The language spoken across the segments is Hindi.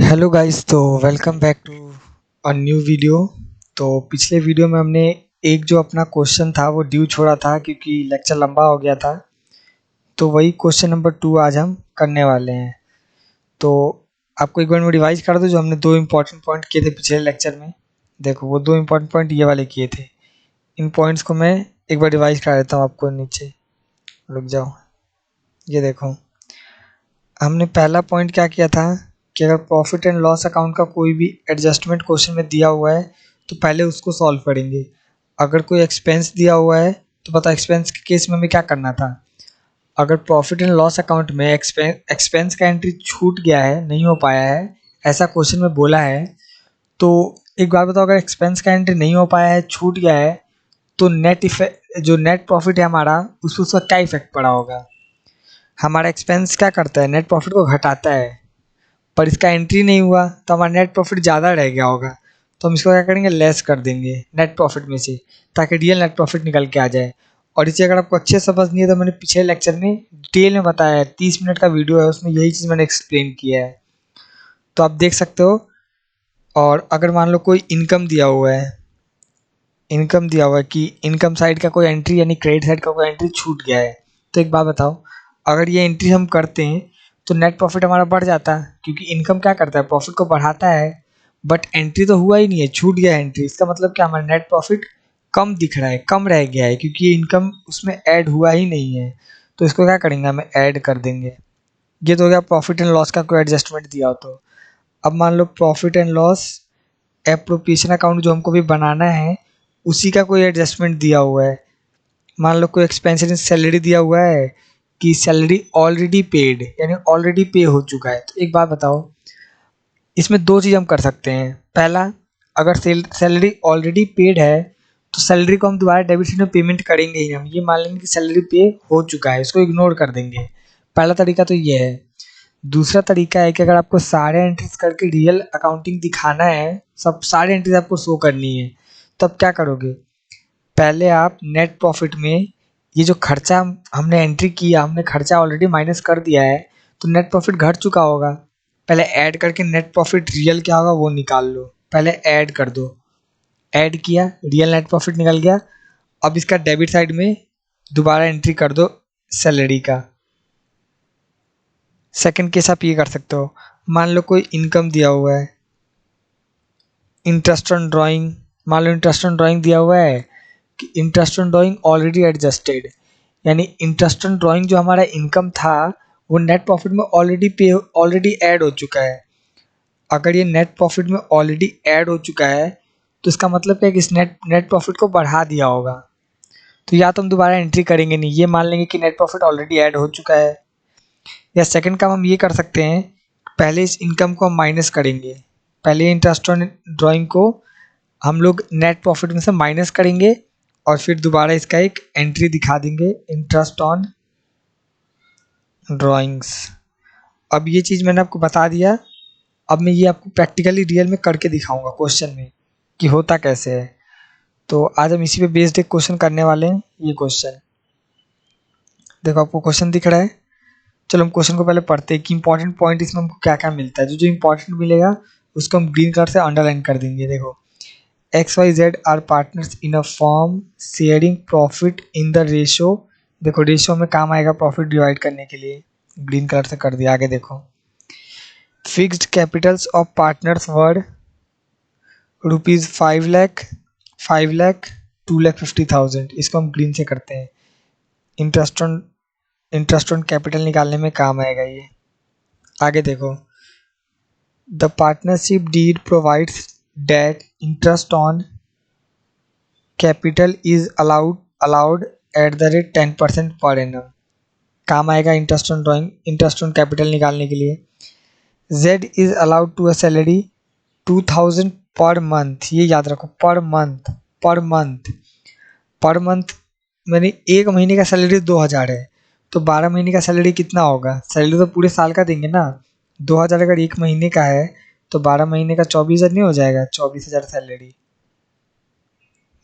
हेलो गाइस, तो welcome back to a new video. तो पिछले वीडियो में हमने एक जो अपना क्वेश्चन था वो ड्यू छोड़ा था क्योंकि लेक्चर लंबा हो गया था। तो वही क्वेश्चन नंबर 2 आज हम करने वाले हैं। तो आपको एक बार मैं रिवाइज कर दूं, जो हमने दो इम्पोर्टेंट पॉइंट किए थे पिछले लेक्चर में। देखो, वो दो इम्पोर्टेंट पॉइंट ये वाले किए थे। इन पॉइंट्स को मैं एक बार रिवाइज करा देता हूँ आपको। नीचे रुक जाओ, ये देखो। हमने पहला पॉइंट क्या किया था कि अगर प्रॉफिट एंड लॉस अकाउंट का कोई भी एडजस्टमेंट क्वेश्चन में दिया हुआ है तो पहले उसको सॉल्व करेंगे। अगर कोई एक्सपेंस दिया हुआ है तो पता एक्सपेंस के केस में हमें क्या करना था। अगर प्रॉफिट एंड लॉस अकाउंट में एक्सपेंस का एंट्री छूट गया है, नहीं हो पाया है, ऐसा क्वेश्चन में बोला है, तो एक बात बताओ, अगर एक्सपेंस का एंट्री नहीं हो पाया है, छूट गया है, तो नेट इफेक्ट जो नेट प्रॉफिट है हमारा, उस पर उसका क्या इफेक्ट पड़ा होगा। हमारा एक्सपेंस क्या करता है, नेट प्रॉफिट को घटाता है, पर इसका एंट्री नहीं हुआ तो हमारा नेट प्रॉफिट ज़्यादा रह गया होगा। तो हम इसको क्या करेंगे, लेस कर देंगे नेट प्रॉफिट में से, ताकि रियल नेट प्रॉफिट निकल के आ जाए। और इसे अगर आपको अच्छे से समझनी है तो मैंने पिछले लेक्चर में डिटेल में बताया है, 30 मिनट का वीडियो है, उसमें यही चीज़ मैंने एक्सप्लेन किया है, तो आप देख सकते हो। और अगर मान लो कोई इनकम दिया हुआ है, इनकम दिया हुआ है कि इनकम साइड का कोई एंट्री यानी क्रेडिट साइड का कोई एंट्री छूट गया है, तो एक बात बताओ, अगर ये एंट्री हम करते हैं तो नेट प्रॉफिट हमारा बढ़ जाता है, क्योंकि इनकम क्या करता है, प्रॉफिट को बढ़ाता है। बट एंट्री तो हुआ ही नहीं है, छूट गया एंट्री, इसका मतलब क्या, हमारा नेट प्रॉफिट कम दिख रहा है, कम रह गया है, क्योंकि ये इनकम उसमें ऐड हुआ ही नहीं है। तो इसको क्या करेंगे, हमें ऐड कर देंगे। ये तो हो गया प्रॉफिट एंड लॉस का कोई एडजस्टमेंट दिया हो तो। अब मान लो profit and loss appropriation account जो हमको भी बनाना है, उसी का कोई एडजस्टमेंट दिया हुआ है। मान लो कोई एक्सपेंस इन सैलरी दिया हुआ है कि सैलरी ऑलरेडी पेड, यानी ऑलरेडी पे हो चुका है। तो एक बात बताओ, इसमें दो चीज़ हम कर सकते हैं। पहला, अगर सैलरी ऑलरेडी पेड है तो सैलरी को हम दोबारा डेबिट साइड में पेमेंट करेंगे ही, हम ये मान लेंगे कि सैलरी पे हो चुका है, इसको इग्नोर कर देंगे। पहला तरीका तो ये है। दूसरा तरीका है कि अगर आपको सारे एंट्रीज करके रियल अकाउंटिंग दिखाना है, सब सारे एंट्रीज आपको शो करनी है, तब क्या करोगे, पहले आप नेट प्रॉफिट में ये जो खर्चा हमने एंट्री किया, हमने खर्चा ऑलरेडी माइनस कर दिया है, तो नेट प्रॉफिट घट चुका होगा। पहले ऐड करके नेट प्रॉफिट रियल क्या होगा वो निकाल लो, पहले ऐड कर दो। ऐड किया, रियल नेट प्रॉफिट निकल गया। अब इसका डेबिट साइड में दोबारा एंट्री कर दो सैलरी का। सेकंड केस आप ये कर सकते हो, मान लो कोई इनकम दिया हुआ है, इंटरेस्ट ऑन ड्राइंग, मान लो इंटरेस्ट ऑन ड्राइंग दिया हुआ है कि interest on drawing already adjusted, यानी इंटरेस्ट ऑन ड्राइंग जो हमारा इनकम था वो नेट प्रॉफिट में ऑलरेडी ऐड हो चुका है। अगर ये नेट प्रॉफिट में ऑलरेडी ऐड हो चुका है तो इसका मतलब क्या है कि इस नेट प्रॉफिट को बढ़ा दिया होगा। तो या तो हम दोबारा एंट्री करेंगे नहीं, ये मान लेंगे कि नेट प्रॉफिट ऑलरेडी ऐड हो चुका है। या सेकंड काम हम ये कर सकते हैं, पहले इस इनकम को हम माइनस करेंगे, पहले इंटरेस्ट ऑन ड्राइंग को हम लोग नेट प्रॉफिट में से माइनस करेंगे, और फिर दोबारा इसका एक एंट्री दिखा देंगे, इंटरेस्ट ऑन ड्राइंग्स। अब ये चीज़ मैंने आपको बता दिया। अब मैं ये आपको प्रैक्टिकली रियल में करके दिखाऊंगा क्वेश्चन में कि होता कैसे है। तो आज हम इसी पे बेस्ड एक क्वेश्चन करने वाले हैं। ये क्वेश्चन देखो, आपको क्वेश्चन दिख रहा है। चलो हम क्वेश्चन को पहले पढ़ते हैं कि इंपॉर्टेंट पॉइंट इसमें हमको क्या क्या मिलता है। जो जो इंपॉर्टेंट मिलेगा उसको हम ग्रीन कलर से अंडरलाइन कर देंगे। देखो, XYZ are partners in a form sharing profit in the ratio. देखो, रेशो में काम आएगा प्रॉफिट डिवाइड करने के लिए, ग्रीन कलर से कर दिया। आगे देखो, fixed Capitals of partners were rupees 5 lakh, 5 lakh, 2,50,000। इसको हम ग्रीन से करते हैं। इंटरेस्ट ऑन कैपिटल निकालने में काम आएगा ये। आगे देखो, the partnership deed provides that interest on capital is allowed at the rate 10% per annum. काम आएगा इंटरेस्ट ऑन कैपिटल निकालने के लिए। Z is allowed to a salary 2,000 per month. ये याद रखो, per month, per month, per month मैंने एक महीने का सैलरी 2,000 है, तो 12 महीने का सैलरी कितना होगा, सैलरी तो पूरे साल का देंगे ना। 2,000 अगर एक महीने का है तो 12 महीने का 24,000 नहीं हो जाएगा, 24,000 सैलरी।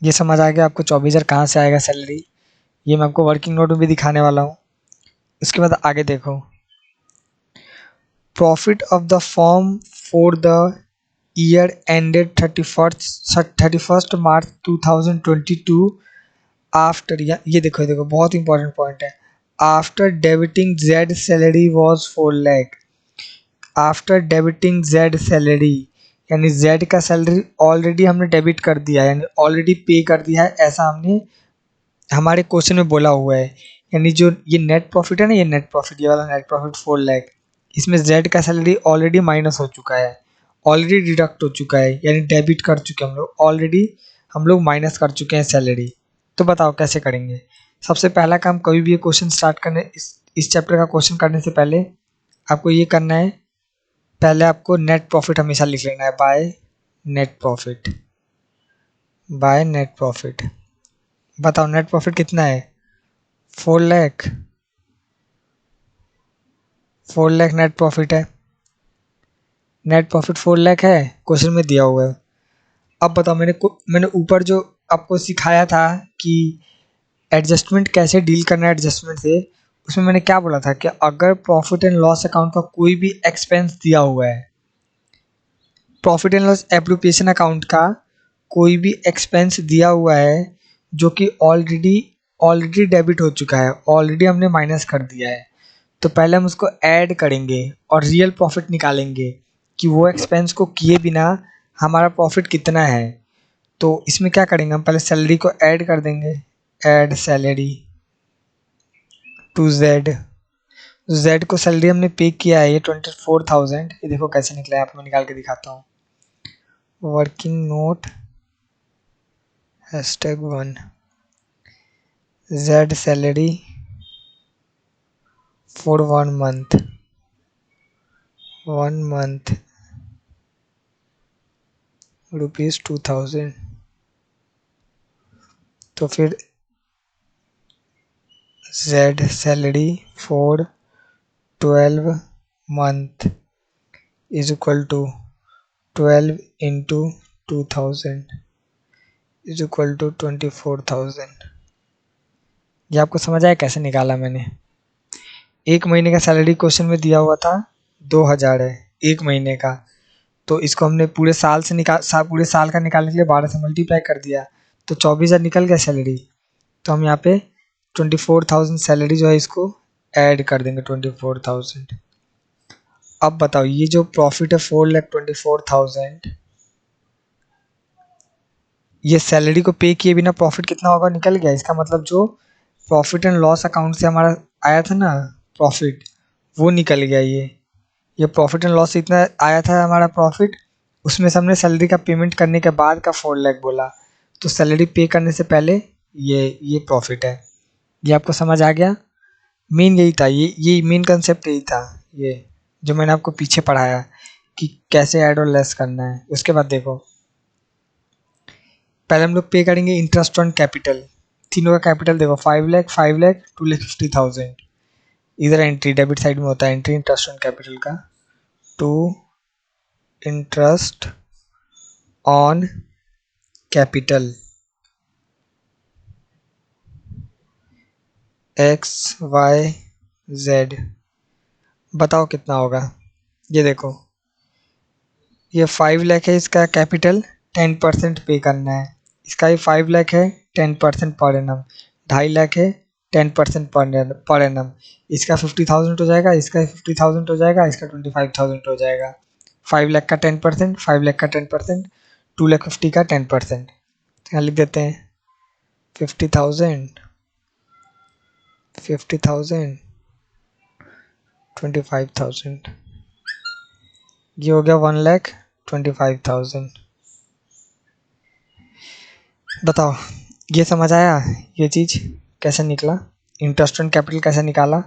ये समझ आ गया आपको 24,000 कहाँ से आएगा सैलरी। ये मैं आपको वर्किंग नोट में भी दिखाने वाला हूँ। उसके बाद आगे देखो, profit of the form for the year ended 31st March 2022 after, ये देखो बहुत इंपॉर्टेंट पॉइंट है। After debiting Z salary was 4 lakh. After debiting Z salary यानी जेड का सैलरी ऑलरेडी हमने डेबिट कर दिया है, यानी ऑलरेडी पे कर दिया है, ऐसा हमने हमारे क्वेश्चन में बोला हुआ है। यानी जो ये नेट प्रॉफिट है ना, ये नेट प्रॉफिट, ये वाला नेट प्रॉफिट 4 लाख, इसमें जेड का सैलरी ऑलरेडी माइनस हो चुका है, ऑलरेडी डिडक्ट हो चुका है, यानी डेबिट कर चुके हैं हम लोग ऑलरेडी, हम लोग माइनस कर चुके हैं सैलरी। तो बताओ कैसे करेंगे। सबसे पहला काम, कभी भी ये क्वेश्चन स्टार्ट करने, इस चैप्टर का क्वेश्चन करने से पहले आपको ये करना है, पहले आपको नेट प्रॉफिट हमेशा लिख लेना है, by net profit, by net profit. बताओ नेट प्रॉफिट कितना है, 4 लाख, 4 लाख नेट प्रॉफिट है, नेट प्रॉफिट 4 लाख है, क्वेश्चन में दिया हुआ है। अब बताओ, मैंने ऊपर जो आपको सिखाया था कि एडजस्टमेंट कैसे डील करना है एडजस्टमेंट से, उसमें मैंने क्या बोला था कि अगर प्रॉफिट एंड लॉस अकाउंट का कोई भी एक्सपेंस दिया हुआ है, profit and loss appropriation account का कोई भी एक्सपेंस दिया हुआ है जो कि ऑलरेडी डेबिट हो चुका है, ऑलरेडी हमने माइनस कर दिया है, तो पहले हम उसको ऐड करेंगे और रियल प्रॉफिट निकालेंगे कि वो एक्सपेंस को किए बिना हमारा प्रॉफिट कितना है। तो इसमें क्या करेंगे, हम पहले सैलरी को ऐड कर देंगे, add salary to Z. Z को सैलरी हमने पे किया है, ये 24,000, ये देखो कैसे निकला है, आपको निकाल के दिखाता हूँ। Working note #1 Z salary for 1 month, 1 month ₹2000। तो फिर Z salary for 12 month is equal to 12 into 2000 is equal to 24,000। ये आपको समझ आया कैसे निकाला मैंने। एक महीने का सैलरी क्वेश्चन में दिया हुआ था 2000 है एक महीने का, तो इसको हमने पूरे साल से पूरे साल का निकालने के लिए 12 से मल्टीप्लाई कर दिया, तो 24,000 निकल गया सैलरी। तो हम यहाँ पे 24,000 सैलरी जो है इसको ऐड कर देंगे 24,000। अब बताओ ये जो प्रॉफिट है 4,24,000, ये सैलरी को पे किए बिना प्रॉफिट कितना होगा निकल गया। इसका मतलब जो प्रॉफिट एंड लॉस अकाउंट से हमारा आया था ना प्रॉफिट, वो निकल गया। ये प्रॉफिट एंड लॉस से इतना आया था हमारा प्रॉफिट, उसमें से हमने सैलरी का पेमेंट करने के बाद का 4 लाख बोला, तो सैलरी पे करने से पहले ये प्रॉफिट है। ये आपको समझ आ गया। मेन यही था, ये मेन कंसेप्ट यही था, ये जो मैंने आपको पीछे पढ़ाया कि कैसे ऐड और लेस करना है। उसके बाद देखो, पहले हम लोग पे करेंगे इंटरेस्ट ऑन कैपिटल। तीनों का कैपिटल देखो, 5 लाख, 5 लाख, 2,50,000। इधर एंट्री डेबिट साइड में होता है एंट्री इंटरेस्ट ऑन कैपिटल का, to interest on capital XYZ। बताओ कितना होगा। ये देखो, ये 5 लाख है, इसका कैपिटल 10% पे करना है, इसका ही 5 लाख है 10% पर एनम, 2.5 लाख है 10% पर एनम, इसका 50,000 हो जाएगा, इसका 50,000 हो जाएगा, इसका 25,000 हो जाएगा। 5 लाख का 10%, 5 लाख का 10%, 2,50,000 का 10%। यहाँ लिख देते हैं 50,000, 50,000, 25,000, ये हो गया 1,25,000। बताओ ये समझ आया, ये चीज़ कैसे निकला, इंटरेस्ट ऑन कैपिटल कैसे निकाला।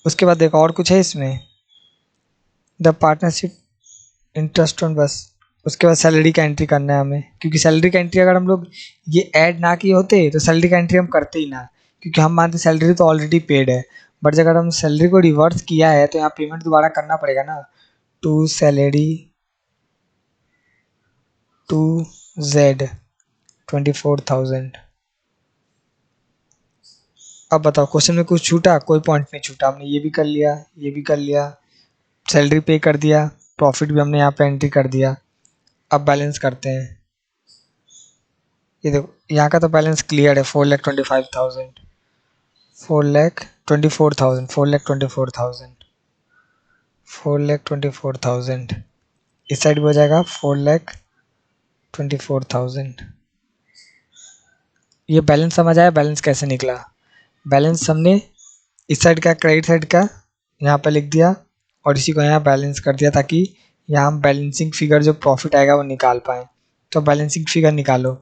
उसके बाद देखो और कुछ है इसमें, द पार्टनरशिप इंटरेस्ट ऑन, बस उसके बाद सैलरी का एंट्री करना है हमें, क्योंकि सैलरी का एंट्री अगर हम लोग ये ऐड ना किए होते तो सैलरी का एंट्री हम करते ही ना, क्योंकि हम मानते सैलरी तो ऑलरेडी पेड है। बट अगर हम सैलरी को रिवर्स किया है तो यहाँ पेमेंट दोबारा करना पड़ेगा ना, टू सैलरी टू जेड 24,000। अब बताओ क्वेश्चन में कुछ छूटा, कोई पॉइंट नहीं छूटा, हमने ये भी कर लिया, ये भी कर लिया, सैलरी पे कर दिया, प्रॉफिट भी हमने यहाँ पे एंट्री कर दिया। अब बैलेंस करते हैं। ये देखो यहाँ का तो बैलेंस क्लियर है, 4,25,000, 4,24,000, 4,24,000, 4,24,000। इस साइड भी हो जाएगा 4,24,000। ये बैलेंस समझ आया? बैलेंस कैसे निकला? बैलेंस हमने इस साइड का क्रेडिट साइड का यहाँ पे लिख दिया और इसी को यहाँ बैलेंस कर दिया, ताकि यहाँ हम बैलेंसिंग फिगर जो प्रॉफिट आएगा वो निकाल पाए। तो बैलेंसिंग फिगर निकालो।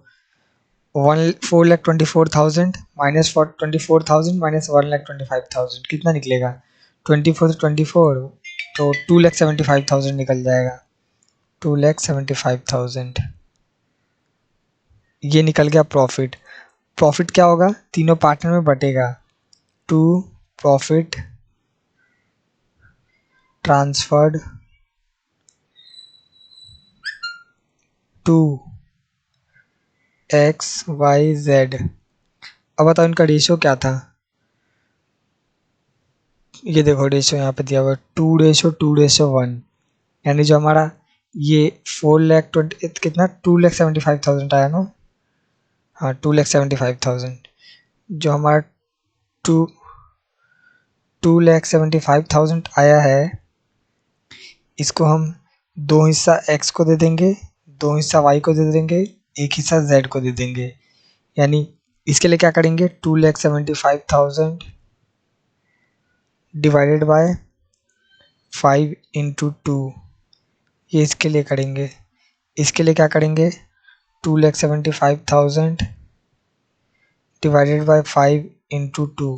4,24,000 माइनस 24,000 माइनस 1,25,000 कितना निकलेगा? 24 से 24 तो 2,75,000 निकल जाएगा। 2,75,000 ये निकल गया प्रॉफिट। प्रॉफिट क्या होगा? तीनों पार्टनर में बटेगा। To profit transferred to XYZ। अब बताओ इनका रेशियो क्या था? ये देखो रेशियो यहाँ पे दिया हुआ है 2:1, यानी जो हमारा ये 4,20,000 कितना 2,75,000 आया ना। हाँ 2,75,000 जो हमारा 2,75,000 आया है, इसको हम दो हिस्सा x को दे देंगे, दो हिस्सा y को दे देंगे, एक हिस्सा z को दे देंगे। यानी इसके लिए क्या करेंगे? 2,75,000 डिवाइडेड बाय 5 इंटू 2, ये इसके लिए करेंगे। इसके लिए क्या करेंगे? 2,75,000 divided by 5 into 2।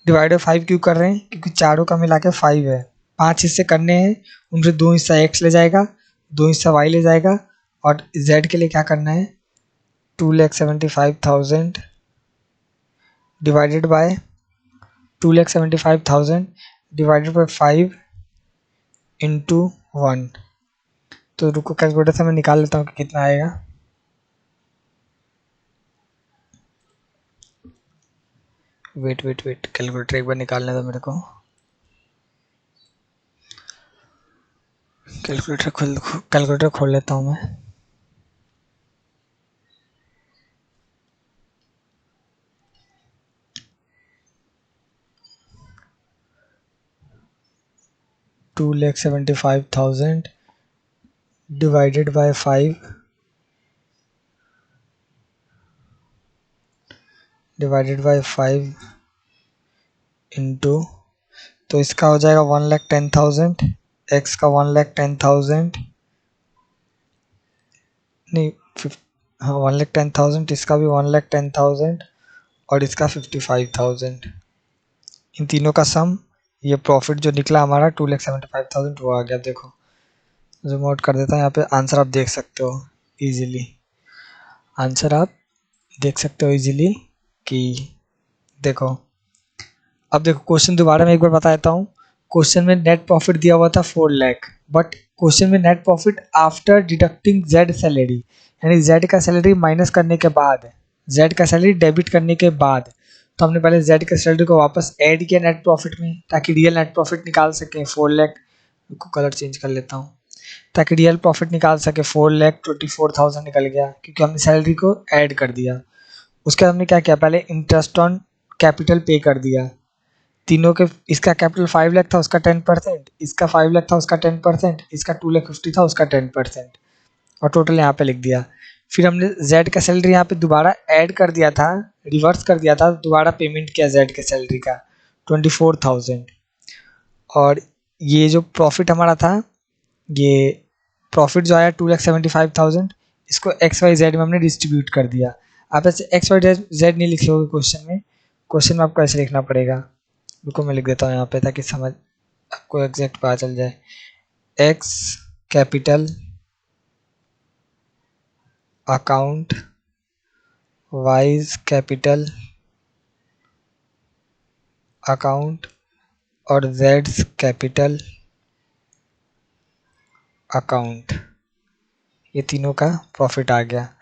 Divide by 5 क्यों कर रहे हैं? क्योंकि चारों का मिला के 5 है। 5 हिस्से करने हैं, उनसे दो हिस्सा x ले जाएगा, दो हिस्सा y ले जाएगा, और z के लिए क्या करना है? 2,75,000 divided by 2,75,000 divided by 5 into 1। तो रुको कैलकुलेटर से मैं निकाल लेता हूँ कि कितना आएगा। वेट कैलकुलेटर एक बार निकालने दो मेरे को। कैलकुलेटर खोल लेता हूँ मैं। $2,75,000 divided by 5 divided by 5 into, तो इसका हो जाएगा 1,10,000, x का 1,10,000 नहीं हाँ 1,10,000, इसका भी 1,10,000 और इसका 55,000। इन तीनों का सम, ये प्रॉफिट जो निकला हमारा 2,75,000 वो आ गया। देखो जूम आउट कर देता हूँ, यहाँ पे आंसर आप देख सकते हो इजीली। आंसर आप देख सकते हो इजीली कि देखो। अब देखो क्वेश्चन दोबारा मैं एक बार बता देता हूँ। क्वेश्चन में नेट प्रॉफिट दिया हुआ था 4 लाख, बट क्वेश्चन में net profit after deducting Z salary, यानी जेड का सैलरी माइनस करने के बाद, जेड का सैलरी डेबिट करने के बाद। तो हमने पहले जेड का सैलरी को वापस ऐड किया नेट प्रॉफिट में, ताकि रियल नेट प्रॉफिट निकाल सकें 4 लाख को। कलर चेंज कर लेता हूँ ताकि रियल प्रॉफिट निकाल सके। 4,24,000 निकल गया क्योंकि हमने सैलरी को ऐड कर दिया। उसके बाद हमने क्या किया? पहले इंटरेस्ट ऑन कैपिटल पे कर दिया तीनों के। इसका कैपिटल 5 लाख था, उसका 10%, इसका 5 लाख था, उसका 10%, इसका 2,50,000 था, उसका 10%, और टोटल यहाँ पे लिख दिया। फिर हमने जेड का सैलरी यहाँ पे दोबारा ऐड कर दिया था, रिवर्स कर दिया था, दोबारा पेमेंट किया जेड के सैलरी का 24,000। और ये जो प्रॉफिट हमारा था, ये प्रॉफिट जो आया 2,75,000, इसको XYZ में हमने डिस्ट्रीब्यूट कर दिया। आप ऐसे XYZ नहीं लिखे होगे क्वेश्चन में। क्वेश्चन में आपको ऐसे लिखना पड़ेगा। रुको मैं लिख देता हूँ यहाँ पे ताकि समझ आपको एग्जैक्ट पता चल जाए। X capital account, wise capital account और Z कैपिटल अकाउंट, ये तीनों का प्रॉफिट आ गया।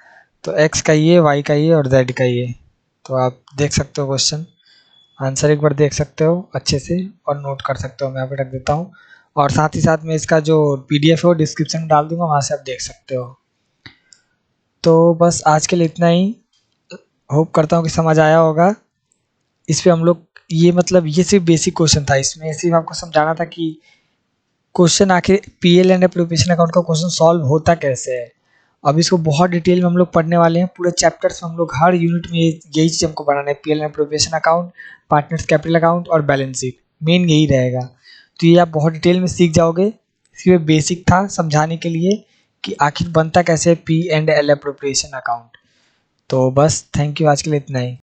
तो X का ये, Y का ये और Z का ये। तो आप देख सकते हो क्वेश्चन, आंसर एक बार देख सकते हो अच्छे से और नोट कर सकते हो। मैं यहाँ पे रख देता हूँ और साथ ही साथ में इसका जो पीडीएफ है वो डिस्क्रिप्शन में डाल दूंगा, वहाँ से आप देख सकते हो। तो बस आज के लिए इतना ही। होप करता हूँ कि समझ आया होगा। इस पे हम लोग ये मतलब ये सिर्फ बेसिक क्वेश्चन था, इसमें सिर्फ आपको समझाना था कि क्वेश्चन आखिर पीएल एंड एप्रोप्रिएशन अकाउंट का क्वेश्चन सॉल्व होता कैसे है। अब इसको बहुत डिटेल में हम लोग पढ़ने वाले हैं, पूरे चैप्टर्स में हम लोग हर यूनिट में यही चीज़ हमको बनाना है, PL and appropriation account, partners capital account और बैलेंस शीट, मेन यही रहेगा। तो ये आप बहुत डिटेल में सीख जाओगे। सिर्फ बेसिक था समझाने के लिए कि आखिर बनता कैसे P and L appropriation account. तो बस थैंक यू, आज के लिए इतना ही।